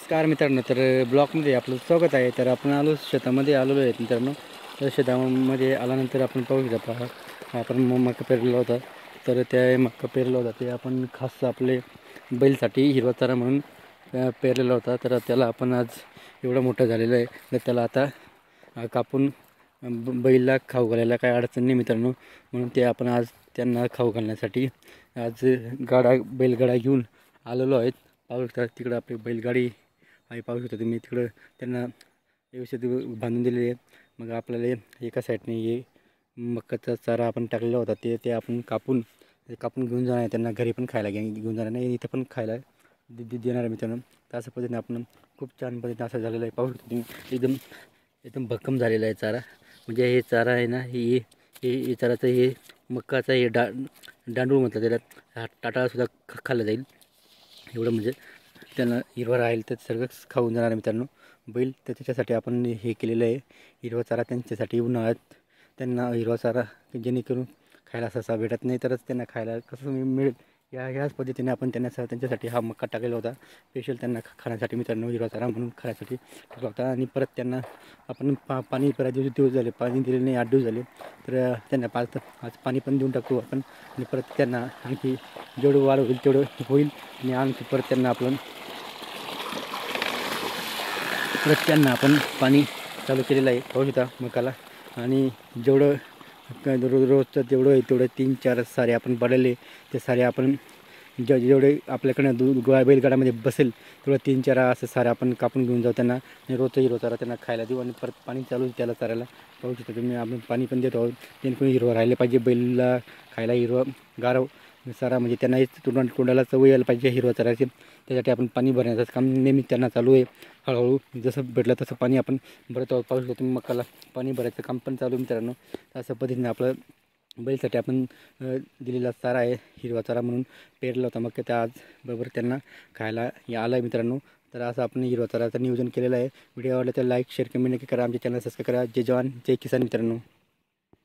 नमस्कार मित्रांनो, तर ब्लॉगमध्ये आपलं स्वागत आहे. तर आपण शेतामध्ये आलेलो आहे मित्रांनो. तर शेतामध्ये आल्यानंतर आपण पाहू शकता, आपण मका पेरलेला होता. तर त्या मका पेरला होता ते आपण खास आपले बैलसाठी हिरवा चारा म्हणून पेरलेला होता. तर त्याला आपण आज एवढा मोठा झालेला आहे, तर त्याला आता कापून बैलला खाऊ घालायला काही अडचण नाही मित्रांनो. म्हणून ते आपण आज त्यांना खाऊ घालण्यासाठी आज बैलगाडा घेऊन आलेलो आहेत. पाहू शकता तिकडं आपली बैलगाडी आहे, पाहू शकता तुम्ही तिकडं त्यांना व्यवस्थित बांधून दिलेले आहे. मग आपल्याला एका साईडने हे मकाचा चारा आपण टाकलेला होता ते आपण कापून घेऊन जाणार आहे. त्यांना घरी पण खायला घेऊन जाणार नाही, इथं पण खायला देणार आहे मित्रांनो. तर अशा पद्धतीने आपण खूप छान पद्धतीने असं झालेलं आहे. पाहू शकता तुम्ही एकदम भक्कम झालेला आहे चारा. म्हणजे हे चारा आहे ना, हे चाराचं हे मकाचा हे दांडूळ म्हटलं त्याला, टाटासुद्धा खाल्लं जाईल एवढं. म्हणजे त्यांना हिरवा राहील तर सगळं खाऊन जाणार मित्रांनो बैल. तर त्याच्यासाठी आपण हे केलेलं आहे हिरवा चारा त्यांच्यासाठी. उन्हाळ्यात त्यांना हिरवा चारा जेणेकरून खायला सहसा भेटत नाही, तरच त्यांना खायला कसं मिळेल ह्याच पद्धतीने आपण त्यांच्यासाठी हा मका टाकलेला होता. स्पेशल त्यांना खाण्यासाठी मित्रांनो, हिरवा चारा म्हणून खाण्यासाठी टाकला होता. आणि परत त्यांना आपण पाणी बऱ्याच दिवस झाले पाणी दिले नाही, 8 दिवस झाले. तर त्यांना आज पाणी पण देऊन टाकू आपण. आणि परत त्यांना आणखी जेवढं वाढ होईल तेवढं होईल. आणि आणखी परत त्यांना आपण पाणी चालू केलेलं आहे, पाहू शकता मकाला. आणि जेवढं रोजचं तेवढं आहे तेवढं 3-4 सारे आपण पडले. ते सारे आपण जेवढे आपल्याकडनं बैलगाडामध्ये बसेल तेवढं 3-4 असं सारे आपण कापून घेऊन जाऊ त्यांना. आणि रोजचं हिरवा चारा त्यांना खायला देऊ. आणि परत पाणी चालू त्याला चारायला, पाहू शकता तुम्ही. आपण पाणी पण देतो आहोत, जेणेकरून हिरवं राहिलं पाहिजे बैलला खायला. हिरवं गारव चारा म्हणजे त्यांना तोंडाला चव यायला पाहिजे हिरवा चारायचे. त्यासाठी आपण पाणी भरण्याचं काम नेहमी त्यांना चालू आहे. हळूहळू जसं भेटलं तसं पाणी आपण भरत आहोत. पाहू शकतो तुम्ही मकाला पाणी भरायचं काम पण चालू मित्रांनो. अशा पद्धतीने आपलं बैलसाठी आपण दिलेला चारा आहे, हिरवा चारा म्हणून पेरला होता. मग त्या आज बरोबर त्यांना खायला आलं आहे मित्रांनो. तर असं आपण हिरवा चाराचं नियोजन केलेलं आहे. व्हिडिओ आवडला तर लाईक, शेअर, कमेंट नक्की करा. आमच्या चॅनल सबस्क्राईब करा. जय जवान जय किसान मित्रांनो.